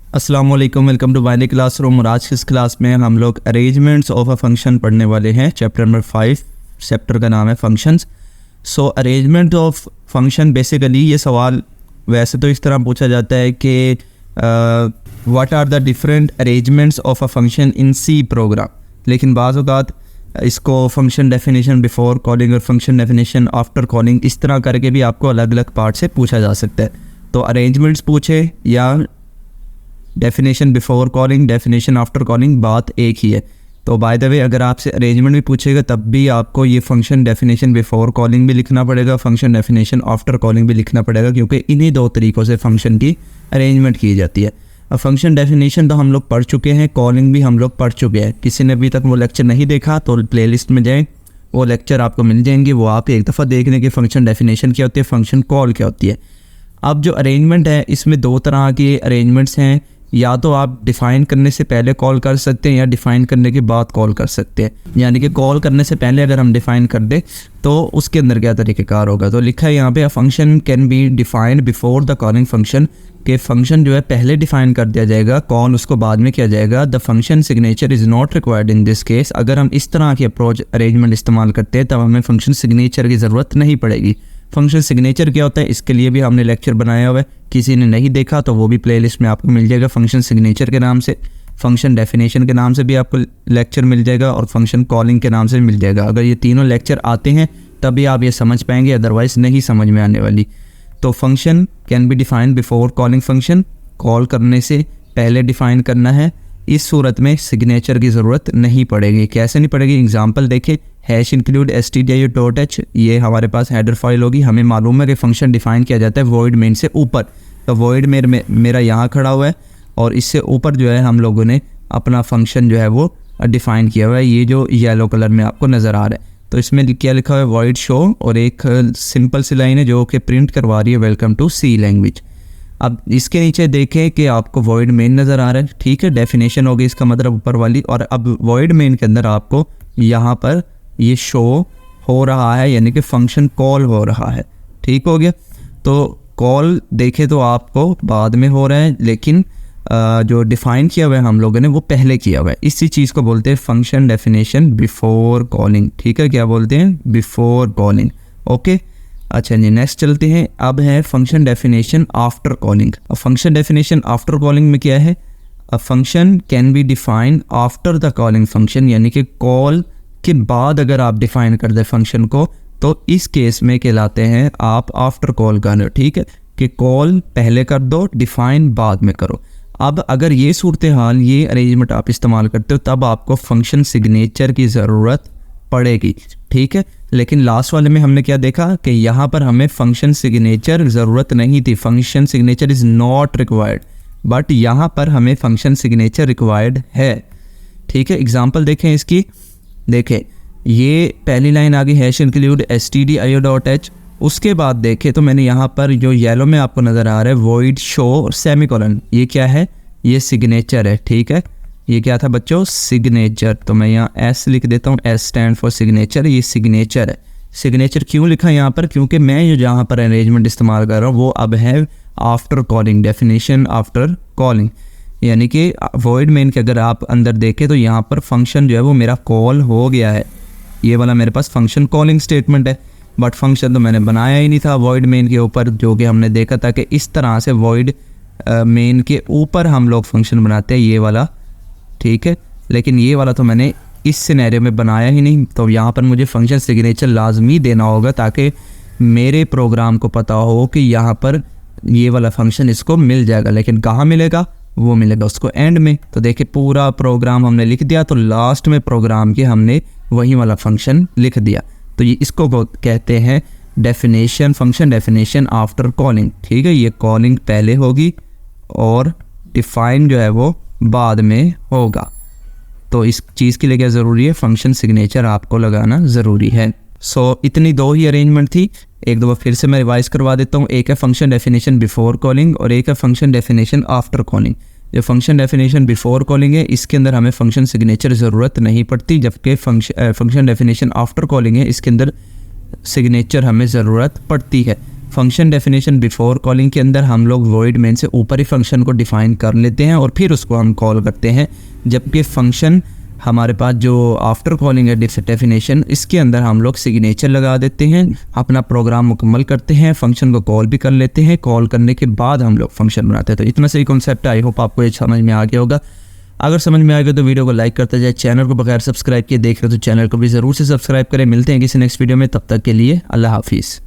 अस्सलाम वालेकुम, welcome to binary classroom. और आज की इस क्लास में हम लोग अरेंजमेंट्स ऑफ अ फंक्शन पढ़ने वाले हैं। चैप्टर नंबर 5, चैप्टर का नाम है functions. So arrangement of function, basically ये सवाल वैसे तो इस तरह पूछा जाता है कि what are the different arrangements of a function in C program, लेकिन बाज़ औक़ात इसको फंक्शन डेफिनेशन बिफोर कॉलिंग और फंक्शन डेफिनेशन आफ्टर कॉलिंग इस तरह करके भी आपको अलग अलग पार्ट से पूछा जा सकता है। तो अरेंजमेंट्स पूछे या definition before calling, definition after calling, बात एक ही है। तो बाय द वे अगर आपसे अरेंजमेंट भी पूछेगा तब भी आपको ये फंक्शन डेफिनेशन बिफोर कॉलिंग भी लिखना पड़ेगा, फंक्शन डेफिनेशन आफ्टर कॉलिंग भी लिखना पड़ेगा, क्योंकि इन्हीं दो तरीक़ों से फंक्शन की अरेंजमेंट की जाती है। अब फंक्शन डेफिनेशन तो हम लोग पढ़ चुके हैं, कॉलिंग भी हम लोग पढ़ चुके हैं। किसी ने अभी तक वो लेक्चर नहीं देखा तो प्लेलिस्ट में जाएँ, वो लेक्चर आपको मिल जाएंगे, वो आप एक दफ़ा देख लें कि फंक्शन डेफिनेशन क्या होती है, फंक्शन कॉल क्या होती है। अब जो अरेंजमेंट है इसमें दो तरह के अरेंजमेंट्स हैं, या तो आप डिफ़ाइन करने से पहले कॉल कर सकते हैं या डिफ़ाइन करने के बाद कॉल कर सकते हैं। यानी कि कॉल करने से पहले अगर हम डिफ़ाइन कर दें तो उसके अंदर क्या तरीक़ेकार होगा। तो लिखा है यहाँ पे, a function can be defined before the calling function, के फंक्शन जो है पहले डिफ़ाइन कर दिया जाएगा, कॉल उसको बाद में किया जाएगा। The function signature is not required in this case. अगर हम इस तरह की अप्रोच अरेंजमेंट इस्तेमाल करते हैं तब हमें फंक्शन सिग्नेचर की ज़रूरत नहीं पड़ेगी। फंक्शन सिग्नेचर क्या होता है इसके लिए भी हमने लेक्चर बनाया हुआ है, किसी ने नहीं देखा तो वो भी प्लेलिस्ट में आपको मिल जाएगा। फंक्शन सिग्नेचर के नाम से, फंक्शन डेफिनेशन के नाम से भी आपको लेक्चर मिल जाएगा और फंक्शन कॉलिंग के नाम से भी मिल जाएगा। अगर ये तीनों लेक्चर आते हैं तभी आप ये समझ पाएंगे, अदरवाइज़ नहीं समझ में आने वाली। तो function can be defined before calling function, call करने से पहले डिफ़ाइन करना है। इस सूरत में सिग्नेचर की ज़रूरत नहीं पड़ेगी। कैसे नहीं पड़ेगी, एग्जांपल देखें, हैश इंक्लूड stdio.h, ये हमारे पास हेडर फाइल होगी। हमें मालूम है कि फंक्शन डिफ़ाइन किया जाता है वॉइड मेन से ऊपर, तो वॉइड मेन मेरा यहाँ खड़ा हुआ है और इससे ऊपर जो है हम लोगों ने अपना फंक्शन जो है वो डिफ़ाइन किया हुआ है। ये जो येलो कलर में आपको नज़र आ रहा है, तो इसमें क्या लिखा हुआ है, वॉइड शो, और एक सिंपल सी लाइन है जो कि प्रिंट करवा रही है वेलकम टू सी लैंग्वेज। अब इसके नीचे देखें कि आपको वॉइड मेन नज़र आ रहा है, ठीक है, डेफिनेशन होगी इसका मतलब ऊपर वाली। और अब वॉइड मेन के अंदर आपको यहाँ पर ये शो हो रहा है, यानी कि फंक्शन कॉल हो रहा है, ठीक हो गया। तो कॉल देखें तो आपको बाद में हो रहा है, लेकिन जो डिफ़ाइन किया हुआ है हम लोगों ने वो पहले किया हुआ है। इसी चीज़ को बोलते हैं फंक्शन डेफिनेशन बिफोर कॉलिंग, ठीक है, क्या बोलते हैं, बिफोर कॉलिंग। ओके, अच्छा जी, नेक्स्ट चलते हैं। अब है function definition after calling. Function definition after calling में क्या है, a function can be defined after the calling function, यानी कि कॉल के बाद अगर आप डिफ़ाइन कर दें फंक्शन को तो इस केस में कहलाते हैं आप आफ्टर कॉल कर रहे हो, ठीक है, कि कॉल पहले कर दो, डिफ़ाइन बाद में करो। अब अगर ये सूरत हाल, ये अरेंजमेंट आप इस्तेमाल करते हो तब आपको फंक्शन सिग्नेचर की ज़रूरत पड़ेगी, ठीक है। लेकिन लास्ट वाले में हमने क्या देखा कि यहाँ पर हमें फंक्शन सिग्नेचर ज़रूरत नहीं थी, function signature is not required, but यहाँ पर हमें फंक्शन सिग्नेचर रिक्वायर्ड है, ठीक है। एग्जांपल देखें इसकी, देखें ये पहली लाइन आ गई, हैश इंक्लूड stdio.h। उसके बाद देखें तो मैंने यहाँ पर जो येलो में आपको नज़र आ रहा है वॉइड शो और सेमीकोलन, ये क्या है, ये सिग्नेचर है, ठीक है। ये क्या था बच्चों, सिग्नेचर। तो मैं यहाँ एस लिख देता हूँ, एस स्टैंड फॉर सिग्नेचर, ये सिग्नेचर है। सिग्नेचर क्यों लिखा यहाँ पर, क्योंकि मैं जो जहाँ पर अरेंजमेंट इस्तेमाल कर रहा हूँ वो अब है after calling, definition after calling, यानी कि वॉइड मेन के अगर आप अंदर देखें तो यहाँ पर फंक्शन जो है वो मेरा कॉल हो गया है। ये वाला मेरे पास फंक्शन कॉलिंग स्टेटमेंट है, बट फंक्शन तो मैंने बनाया ही नहीं था वॉइड मेन के ऊपर, जो कि हमने देखा था कि इस तरह से वॉइड मेन के ऊपर हम लोग फंक्शन बनाते हैं, ये वाला, ठीक है। लेकिन ये वाला तो मैंने इस सिनेरियो में बनाया ही नहीं, तो यहाँ पर मुझे फंक्शन सिग्नेचर लाजमी देना होगा ताकि मेरे प्रोग्राम को पता हो कि यहाँ पर ये वाला फंक्शन इसको मिल जाएगा। लेकिन कहाँ मिलेगा, वो मिलेगा उसको एंड में। तो देखिए पूरा प्रोग्राम हमने लिख दिया, तो लास्ट में प्रोग्राम के हमने वही वाला फंक्शन लिख दिया। तो ये इसको कहते हैं definition, function definition after calling, ठीक है। ये कॉलिंग पहले होगी और डिफाइन जो है वो बाद में होगा। तो इस चीज़ के लिए क्या ज़रूरी है, फंक्शन सिग्नेचर आपको लगाना ज़रूरी है। सो इतनी दो ही अरेंजमेंट थी, एक दो बार फिर से मैं रिवाइज करवा देता हूँ। एक है फंक्शन डेफिनेशन बिफोर कॉलिंग और एक है फंक्शन डेफिनेशन आफ्टर कॉलिंग। जो फंक्शन डेफिनेशन बिफोर कॉलिंग है इसके अंदर हमें फंक्शन सिग्नेचर ज़रूरत नहीं पड़ती, जबकि फंक्शन डेफिनेशन आफ्टर कॉलिंग है इसके अंदर सिग्नेचर हमें ज़रूरत पड़ती है। फंक्शन डेफिनेशन बिफोर कॉलिंग के अंदर हम लोग वॉइड मेन से ऊपर ही फंक्शन को डिफाइन कर लेते हैं और फिर उसको हम कॉल करते हैं, जबकि फंक्शन हमारे पास जो आफ्टर कॉलिंग है डेफिनेशन, इसके अंदर हम लोग सिग्नेचर लगा देते हैं, अपना प्रोग्राम मुकम्मल करते हैं, फंक्शन को कॉल भी कर लेते हैं, कॉल करने के बाद हम लोग फंक्शन बनाते हैं। तो इतना सही कॉन्सेप्ट है, आई होप आपको ये समझ में आ गया होगा। अगर समझ में आ गया तो वीडियो को लाइक करते जाए, चैनल को बगैर सब्सक्राइब किए देख रहे हो तो चैनल को भी ज़रूर से सब्सक्राइब करें। मिलते हैं किसी नेक्स्ट वीडियो में, तब तक के लिए अल्लाह हाफिज़।